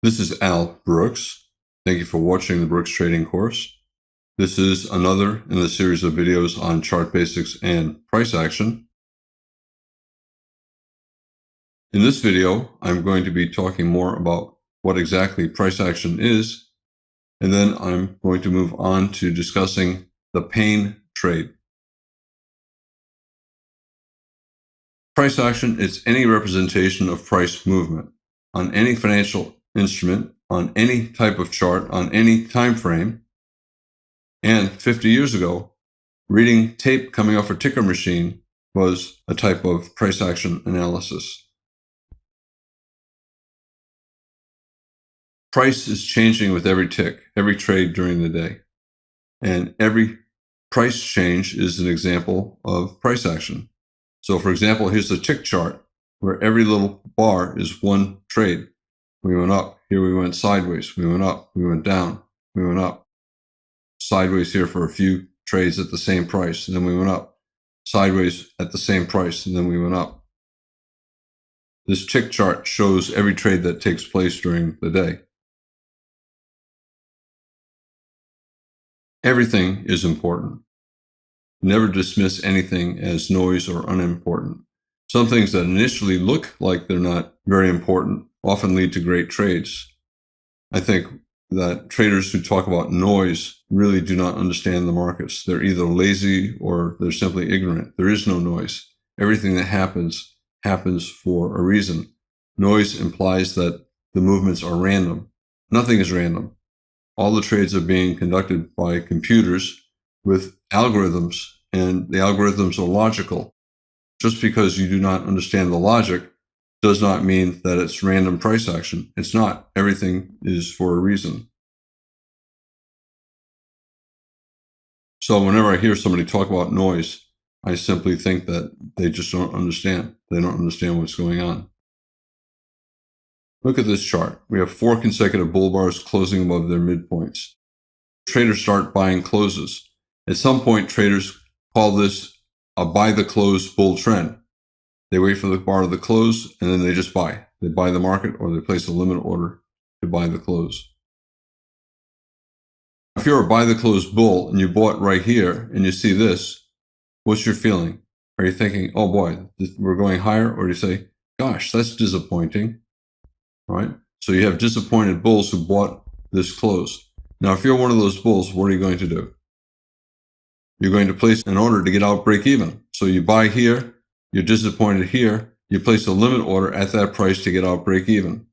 This is Al Brooks. Thank you for watching the Brooks Trading course. This is another in the series of videos on chart basics and price action. In this video, I'm going to be talking more about what exactly price action is, and then I'm going to move on to discussing the pain trade. Price action is any representation of price movement on any financial instrument, on any type of chart, on any time frame. And 50 years ago, reading tape coming off a ticker machine was a type of price action analysis. Price is changing with every tick, every trade during the day. And every price change is an example of price action. So for example, here's the tick chart where every little bar is one trade. We went up, here we went sideways, we went up, we went down, we went up. Sideways here for a few trades at the same price, and then we went up. Sideways at the same price, and then we went up. This tick chart shows every trade that takes place during the day. Everything is important. Never dismiss anything as noise or unimportant. Some things that initially look like they're not very important often lead to great trades. I think that traders who talk about noise really do not understand the markets. They're either lazy or they're simply ignorant. There is no noise. Everything that happens for a reason. Noise implies that the movements are random. Nothing is random. All the trades are being conducted by computers with algorithms, and the algorithms are logical. Just because you do not understand the logic does not mean that it's random price action. It's not. Everything is for a reason. So whenever I hear somebody talk about noise, I simply think that they just don't understand. They don't understand what's going on. Look at this chart. We have 4 consecutive bull bars closing above their midpoints. Traders start buying closes. At some point, traders call this a buy the close bull trend. They wait for the bar to the close, and then they just buy. They buy the market, or they place a limit order to buy the close. If you're a buy the close bull and you bought right here and you see this, what's your feeling? Are you thinking, oh boy, we're going higher? Or do you say, gosh, that's disappointing? All right? So you have disappointed bulls who bought this close. Now, if you're one of those bulls, what are you going to do? You're going to place an order to get out break even. So you buy here, you're disappointed here, you place a limit order at that price to get out break even.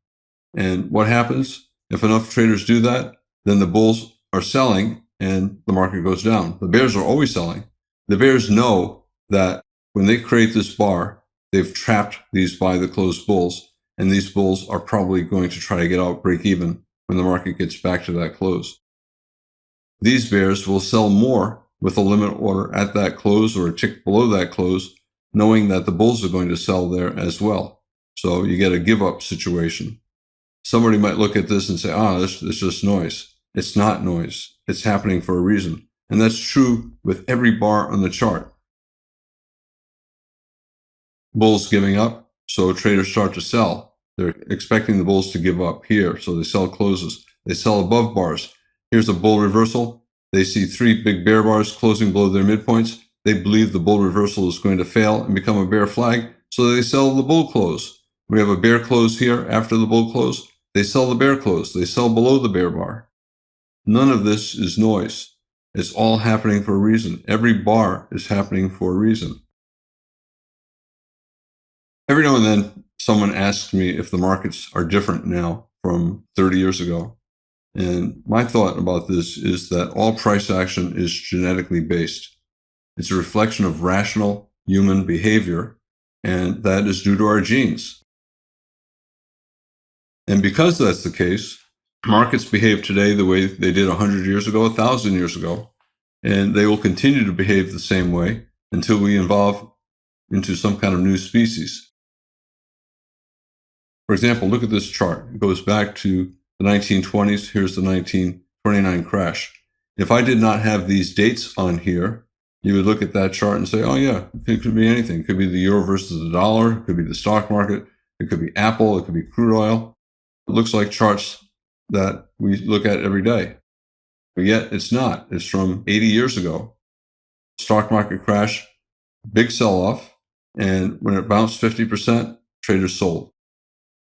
And what happens? If enough traders do that, then the bulls are selling and the market goes down. The bears are always selling. The bears know that when they create this bar, they've trapped these buy the close bulls, and these bulls are probably going to try to get out break even when the market gets back to that close. These bears will sell more with a limit order at that close or a tick below that close, knowing that the bulls are going to sell there as well. So you get a give up situation. Somebody might look at this and say, it's just noise. It's not noise. It's happening for a reason. And that's true with every bar on the chart. Bulls giving up, so traders start to sell. They're expecting the bulls to give up here, so they sell closes. They sell above bars. Here's a bull reversal. They see 3 big bear bars closing below their midpoints. They believe the bull reversal is going to fail and become a bear flag, so they sell the bull close. We have a bear close here after the bull close. They sell the bear close. They sell below the bear bar. None of this is noise. It's all happening for a reason. Every bar is happening for a reason. Every now and then, someone asks me if the markets are different now from 30 years ago. And my thought about this is that all price action is genetically based. It's a reflection of rational human behavior, and that is due to our genes. And because that's the case, markets behave today the way they did 100 years ago, 1,000 years ago, and they will continue to behave the same way until we evolve into some kind of new species. For example, look at this chart. It goes back to the 1920s. Here's the 1929 crash. If I did not have these dates on here, you would look at that chart and say, oh yeah, it could be anything. It could be the euro versus the dollar. It could be the stock market. It could be Apple. It could be crude oil. It looks like charts that we look at every day, but yet it's not. It's from 80 years ago. Stock market crash, big sell off, and when it bounced 50%, traders sold.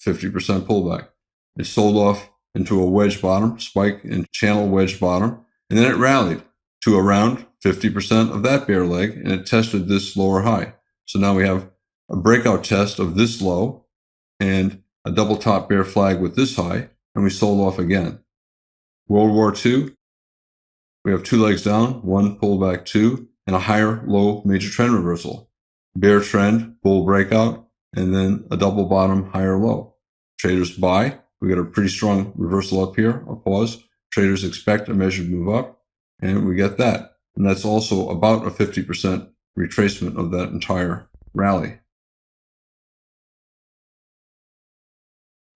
50% pullback. It sold off into a wedge bottom, spike and channel wedge bottom, and then it rallied to around 50% of that bear leg, and it tested this lower high. So now we have a breakout test of this low and a double top bear flag with this high, and we sold off again. World War II, we have two legs down, one pullback two, and a higher low major trend reversal. Bear trend, bull breakout, and then a double bottom higher low. Traders buy. We got a pretty strong reversal up here, a pause. Traders expect a measured move up, and we get that. And that's also about a 50% retracement of that entire rally.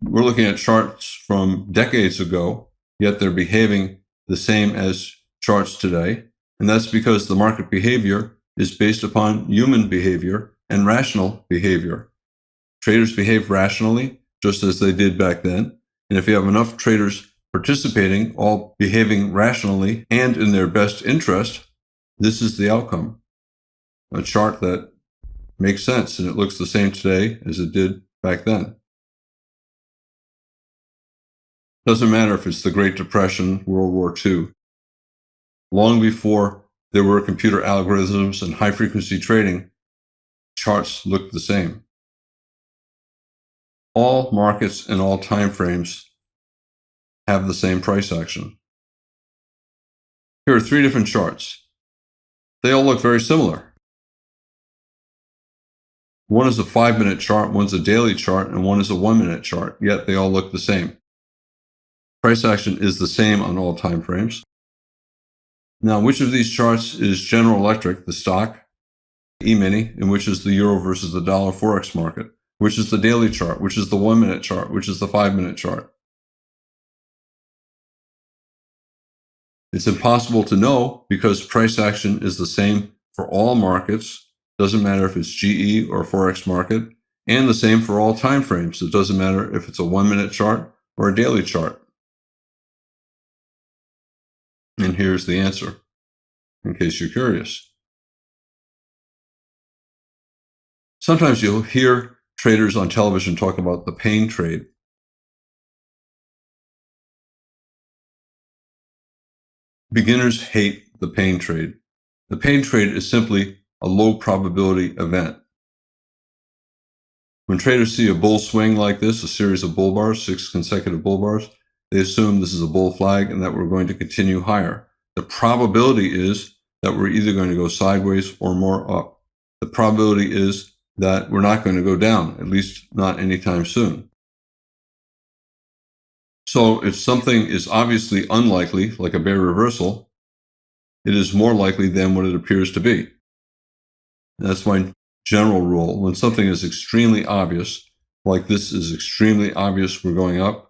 We're looking at charts from decades ago, yet they're behaving the same as charts today. And that's because the market behavior is based upon human behavior and rational behavior. Traders behave rationally, just as they did back then. And if you have enough traders participating, all behaving rationally and in their best interest, this is the outcome. A chart that makes sense, and it looks the same today as it did back then. Doesn't matter if it's the Great Depression, World War II. Long before there were computer algorithms and high-frequency trading, charts looked the same. All markets and all time frames have the same price action. Here are three different charts. They all look very similar. One is a 5-minute chart, one's a daily chart, and one is a 1-minute chart, yet they all look the same. Price action is the same on all time frames. Now, which of these charts is General Electric, the stock, E-mini, and which is the euro versus the dollar forex market? Which is the daily chart? Which is the 1-minute chart? Which is the 5-minute chart? It's impossible to know because price action is the same for all markets. Doesn't matter if it's GE or forex market, and the same for all time frames. It doesn't matter if it's a 1-minute chart or a daily chart. And here's the answer, in case you're curious. Sometimes you'll hear traders on television talk about the pain trade. Beginners hate the pain trade. The pain trade is simply a low probability event. When traders see a bull swing like this, a series of bull bars, 6 consecutive bull bars, they assume this is a bull flag and that we're going to continue higher. The probability is that we're either going to go sideways or more up. The probability is that we're not going to go down, at least not anytime soon. So if something is obviously unlikely, like a bear reversal, it is more likely than what it appears to be. That's my general rule. When something is extremely obvious, like this is extremely obvious we're going up,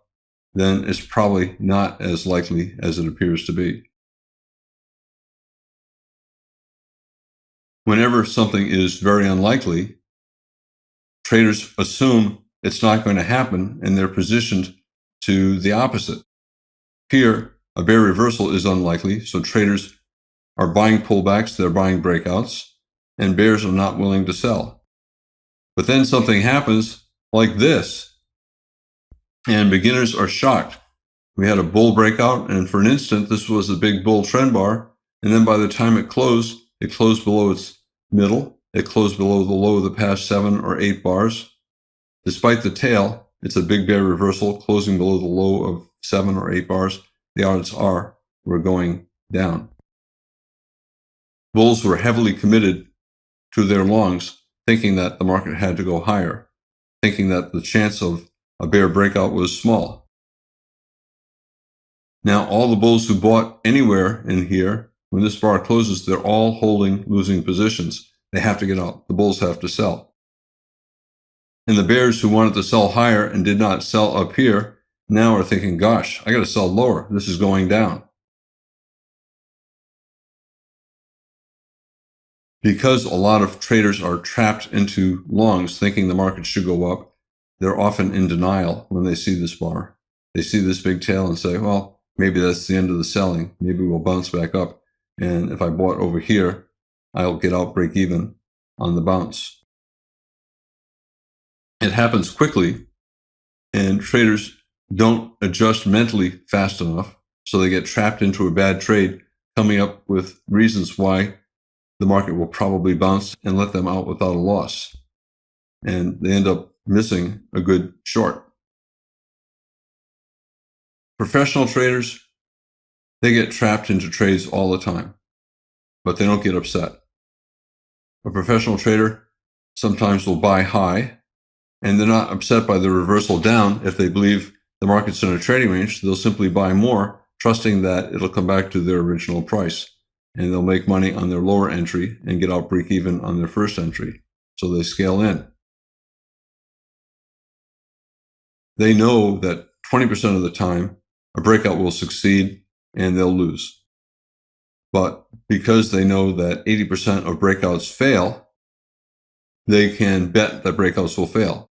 then it's probably not as likely as it appears to be. Whenever something is very unlikely, traders assume it's not going to happen, and they're positioned to the opposite. Here, a bear reversal is unlikely, so traders are buying pullbacks, they're buying breakouts, and bears are not willing to sell. But then something happens like this, and beginners are shocked. We had a bull breakout, and for an instant, this was a big bull trend bar, and then by the time it closed below its middle, it closed below the low of the past 7 or 8 bars. Despite the tail, it's a big bear reversal closing below the low of 7 or 8 bars. The odds are we're going down. Bulls were heavily committed to their longs, thinking that the market had to go higher, thinking that the chance of a bear breakout was small. Now, all the bulls who bought anywhere in here, when this bar closes, they're all holding losing positions. They have to get out. The bulls have to sell. And the bears who wanted to sell higher and did not sell up here now are thinking, gosh, I got to sell lower. This is going down. Because a lot of traders are trapped into longs thinking the market should go up, they're often in denial when they see this bar. They see this big tail and say, well, maybe that's the end of the selling. Maybe we'll bounce back up. And if I bought over here, I'll get out break even on the bounce. It happens quickly, and traders don't adjust mentally fast enough. So they get trapped into a bad trade, coming up with reasons why the market will probably bounce and let them out without a loss. And they end up missing a good short. Professional traders, they get trapped into trades all the time, but they don't get upset. A professional trader sometimes will buy high, and they're not upset by the reversal down. If they believe the market's in a trading range, they'll simply buy more, trusting that it'll come back to their original price. And they'll make money on their lower entry and get out break even on their first entry. So they scale in. They know that 20% of the time, a breakout will succeed and they'll lose. But because they know that 80% of breakouts fail, they can bet that breakouts will fail.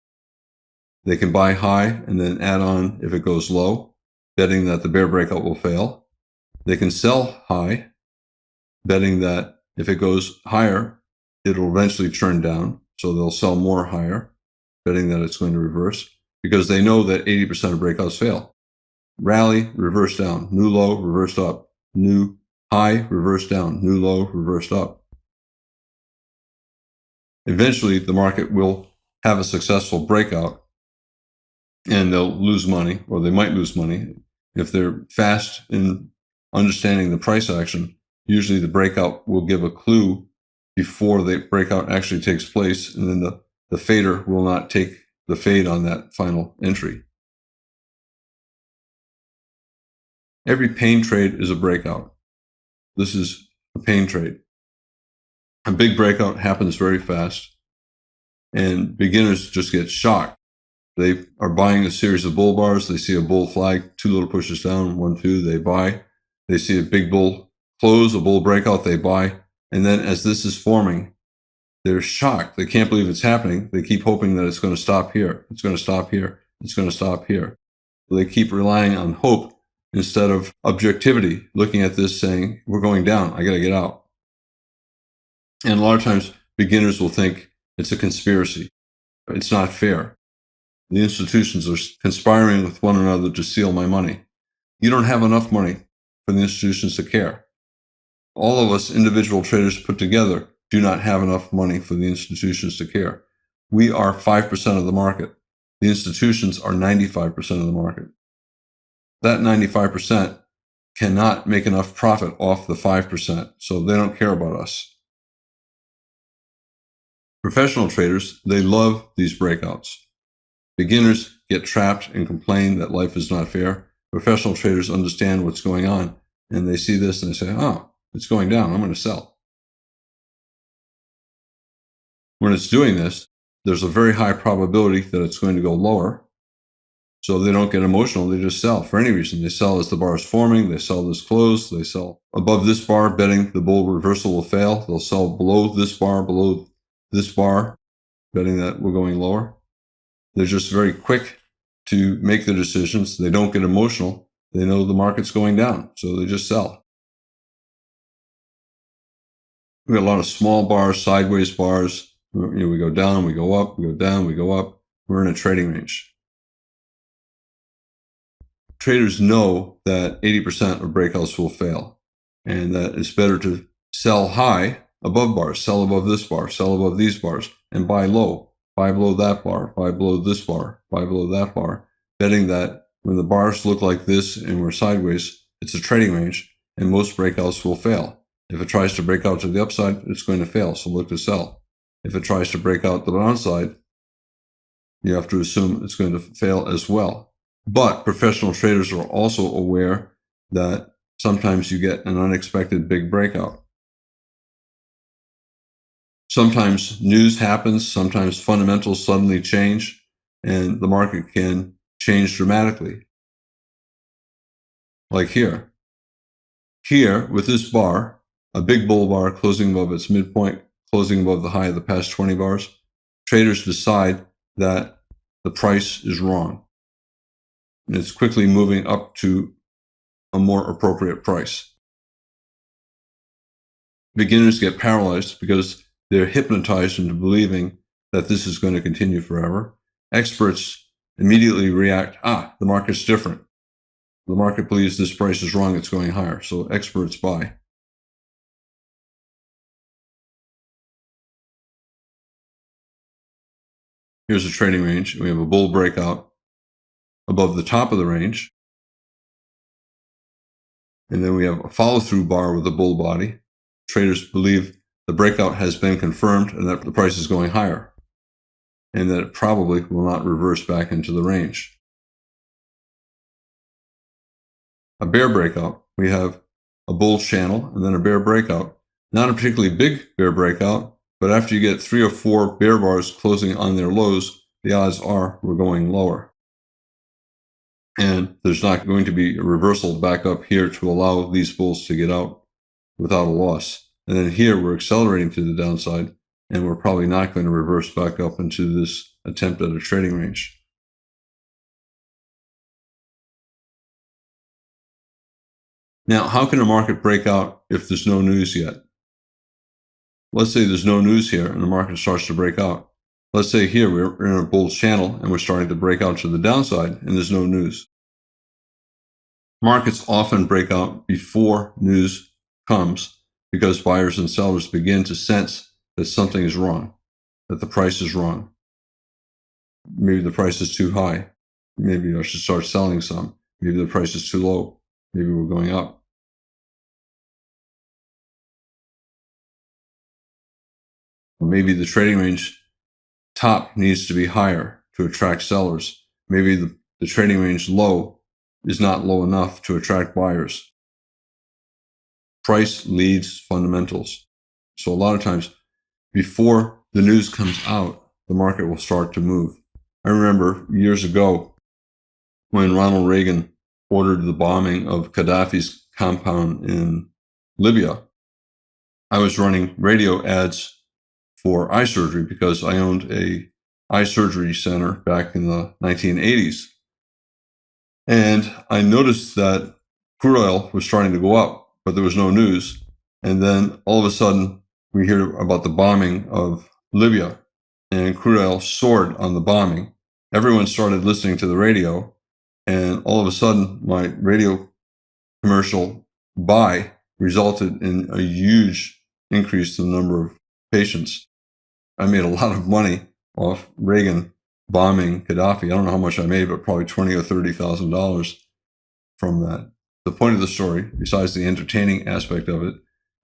They can buy high and then add on if it goes low, betting that the bear breakout will fail. They can sell high, betting that if it goes higher, it'll eventually turn down. So they'll sell more higher, betting that it's going to reverse, because they know that 80% of breakouts fail. Rally, reverse down, new low, reversed up, new high, reversed down, new low, reversed up. Eventually, the market will have a successful breakout and they'll lose money, or they might lose money. If they're fast in understanding the price action, usually the breakout will give a clue before the breakout actually takes place, and then the fader will not take the fade on that final entry. Every pain trade is a breakout. This is a pain trade. A big breakout happens very fast, and beginners just get shocked. They are buying a series of bull bars. They see a bull flag, 2 little pushes down, 1, 2, they buy. They see a big bull close, a bull breakout, they buy. And then as this is forming, they're shocked. They can't believe it's happening. They keep hoping that it's going to stop here. It's going to stop here. It's going to stop here. They keep relying on hope instead of objectivity, looking at this saying, we're going down. I got to get out. And a lot of times beginners will think it's a conspiracy. It's not fair. The institutions are conspiring with one another to steal my money. You don't have enough money for the institutions to care. All of us individual traders put together do not have enough money for the institutions to care. We are 5% of the market. The institutions are 95% of the market. That 95% cannot make enough profit off the 5%, so they don't care about us. Professional traders, they love these breakouts. Beginners get trapped and complain that life is not fair. Professional traders understand what's going on, and they see this and they say, oh, it's going down, I'm going to sell. When it's doing this, there's a very high probability that it's going to go lower. So they don't get emotional, they just sell for any reason. They sell as the bar is forming, they sell this close, they sell above this bar, betting the bull reversal will fail. They'll sell below this bar, betting that we're going lower. They're just very quick to make the decisions. They don't get emotional. They know the market's going down, so they just sell. We got a lot of small bars, sideways bars. We go down, we go up, we go down, we go up. We're in a trading range. Traders know that 80% of breakouts will fail, and that it's better to sell high above bars, sell above this bar, sell above these bars, and buy low, buy below that bar, buy below this bar, buy below that bar, betting that when the bars look like this and we're sideways, it's a trading range, and most breakouts will fail. If it tries to break out to the upside, it's going to fail, so look to sell. If it tries to break out the downside, you have to assume it's going to fail as well. But professional traders are also aware that sometimes you get an unexpected big breakout. Sometimes news happens, sometimes fundamentals suddenly change, and the market can change dramatically. Like here. Here, with this bar, a big bull bar closing above its midpoint, closing above the high of the past 20 bars, traders decide that the price is wrong. and it's quickly moving up to a more appropriate price. Beginners get paralyzed because they're hypnotized into believing that this is going to continue forever. Experts immediately react, the market's different. The market believes this price is wrong, it's going higher. So experts buy. Here's a trading range. We have a bull breakout above the top of the range. And then we have a follow-through bar with a bull body. Traders believe the breakout has been confirmed and that the price is going higher, and that it probably will not reverse back into the range. A bear breakout, we have a bull channel and then a bear breakout. Not a particularly big bear breakout, but after you get 3 or 4 bear bars closing on their lows, the odds are we're going lower. And there's not going to be a reversal back up here to allow these bulls to get out without a loss. And then here we're accelerating to the downside, and we're probably not going to reverse back up into this attempt at a trading range. Now, how can a market break out if there's no news yet? Let's say there's no news here and the market starts to break out. Let's say here we're in a bull channel and we're starting to break out to the downside and there's no news. Markets often break out before news comes because buyers and sellers begin to sense that something is wrong, that the price is wrong. Maybe the price is too high. Maybe I should start selling some. Maybe the price is too low. Maybe we're going up. Maybe the trading range top needs to be higher to attract sellers. Maybe the trading range low is not low enough to attract buyers. Price leads fundamentals. So a lot of times before the news comes out, the market will start to move. I remember years ago when Ronald Reagan ordered the bombing of Gaddafi's compound in Libya. I was running radio ads for eye surgery because I owned a eye surgery center back in the 1980s. And I noticed that crude oil was starting to go up, but there was no news. And then all of a sudden, we hear about the bombing of Libya, and crude oil soared on the bombing. Everyone started listening to the radio, and all of a sudden, my radio commercial buy resulted in a huge increase in the number of patients. I made a lot of money off Reagan bombing Gaddafi. I don't know how much I made, but probably $20,000 or $30,000 from that. The point of the story, besides the entertaining aspect of it,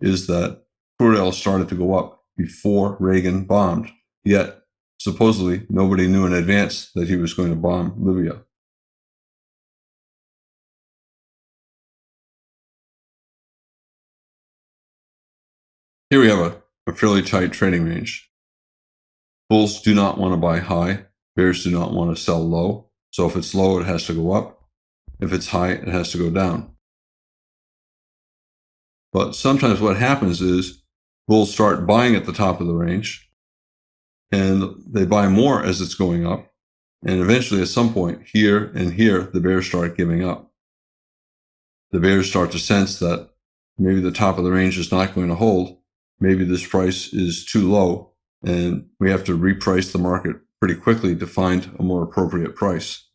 is that crude oil started to go up before Reagan bombed. Yet, supposedly, nobody knew in advance that he was going to bomb Libya. Here we have a fairly tight trading range. Bulls do not want to buy high. Bears do not want to sell low. So if it's low, it has to go up. If it's high, it has to go down. But sometimes what happens is bulls start buying at the top of the range, and they buy more as it's going up. And eventually, at some point, here and here, the bears start giving up. The bears start to sense that maybe the top of the range is not going to hold. Maybe this price is too low, and we have to reprice the market pretty quickly to find a more appropriate price.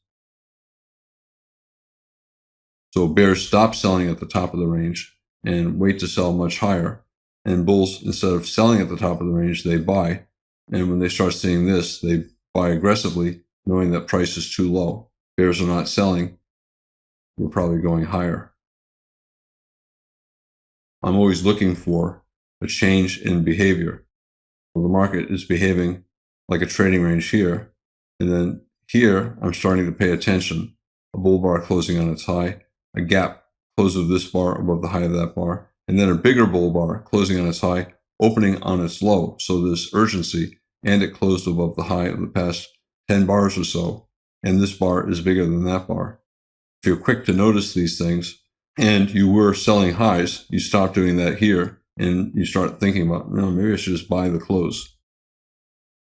So bears stop selling at the top of the range and wait to sell much higher. And bulls, instead of selling at the top of the range, they buy. And when they start seeing this, they buy aggressively, knowing that price is too low. Bears are not selling. We're probably going higher. I'm always looking for a change in behavior. Well, the market is behaving like a trading range here. And then here, I'm starting to pay attention. A bull bar closing on its high, a gap close of this bar above the high of that bar, and then a bigger bull bar closing on its high, opening on its low. So there's urgency, and it closed above the high of the past 10 bars or so. And this bar is bigger than that bar. If you're quick to notice these things, and you were selling highs, you stop doing that here, and you start thinking about, maybe I should just buy the close.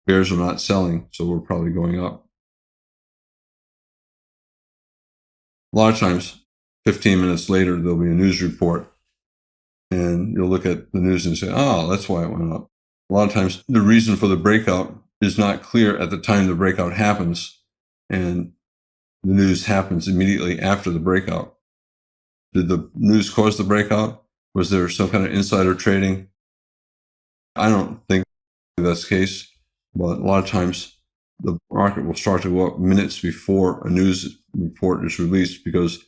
Bears are not selling, so we're probably going up. A lot of times, 15 minutes later, there'll be a news report, and you'll look at the news and say, oh, that's why it went up. A lot of times, the reason for the breakout is not clear at the time the breakout happens, and the news happens immediately after the breakout. Did the news cause the breakout? Was there some kind of insider trading? I don't think that's the case, but a lot of times the market will start to go up minutes before a news report is released because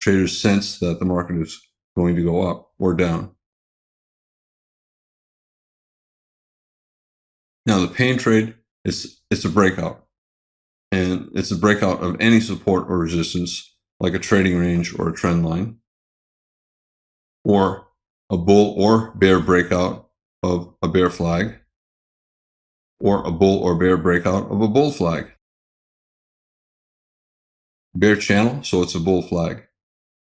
traders sense that the market is going to go up or down. Now, the pain trade it's a breakout, and it's a breakout of any support or resistance, like a trading range or a trend line, or a bull or bear breakout of a bear flag, or a bull or bear breakout of a bull flag. Bear channel, so it's a bull flag.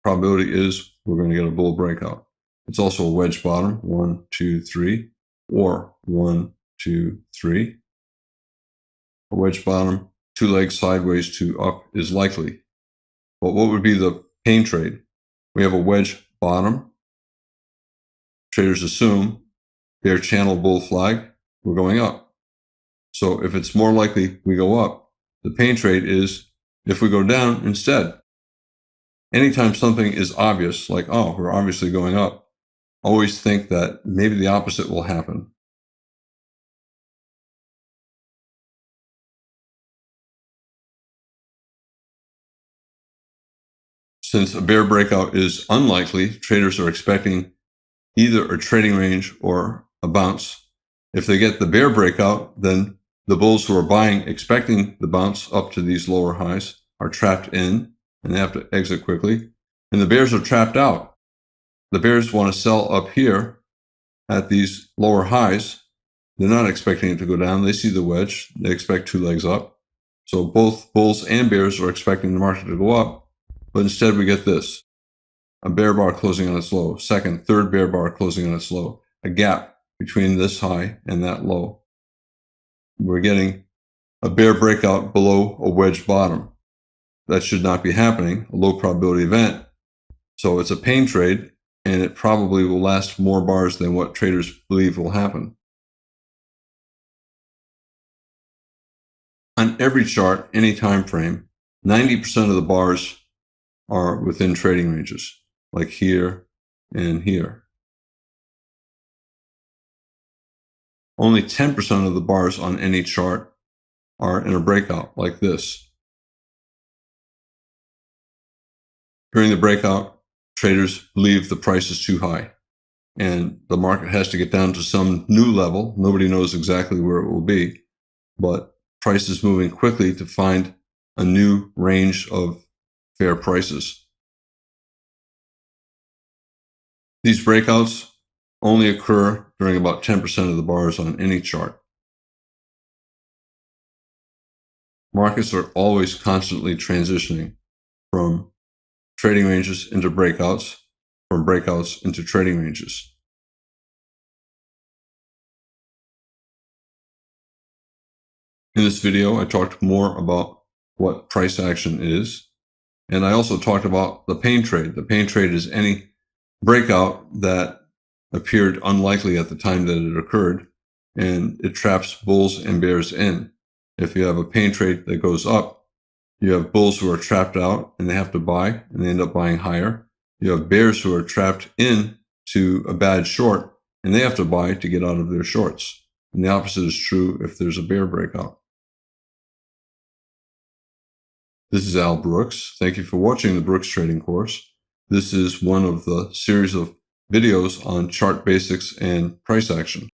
Probability is we're going to get a bull breakout. It's also a wedge bottom, 1, 2, 3, or 1, 2, 3. A wedge bottom, 2 legs sideways to up is likely. But what would be the pain trade? We have a wedge bottom. Traders assume bear channel bull flag, we're going up. So if it's more likely we go up, the pain trade is if we go down instead. Anytime something is obvious, like, oh, we're obviously going up, always think that maybe the opposite will happen. Since a bear breakout is unlikely, traders are expecting either a trading range or a bounce. If they get the bear breakout, then the bulls who are buying, expecting the bounce up to these lower highs, are trapped in and they have to exit quickly. And the bears are trapped out. The bears want to sell up here at these lower highs. They're not expecting it to go down. They see the wedge. They expect 2 legs up. So both bulls and bears are expecting the market to go up. But instead we get this. A bear bar closing on its low. Second, third bear bar closing on its low. A gap between this high and that low. We're getting a bear breakout below a wedge bottom. That should not be happening, a low probability event. So it's a pain trade, and it probably will last more bars than what traders believe will happen. On every chart, any time frame, 90% of the bars are within trading ranges, like here and here. Only 10% of the bars on any chart are in a breakout like this. During the breakout, traders believe the price is too high and the market has to get down to some new level. Nobody knows exactly where it will be, but price is moving quickly to find a new range of fair prices. These breakouts only occur during about 10% of the bars on any chart. Markets are always constantly transitioning from trading ranges into breakouts, from breakouts into trading ranges. In this video, I talked more about what price action is, and I also talked about the pain trade. The pain trade is any breakout that appeared unlikely at the time that it occurred, and it traps bulls and bears in. If you have a pain trade that goes up, you have bulls who are trapped out and they have to buy and they end up buying higher. You have bears who are trapped in to a bad short and they have to buy to get out of their shorts. And the opposite is true if there's a bear breakout. This is Al Brooks. Thank you for watching the Brooks Trading course. This is one of the series of videos on chart basics and price action.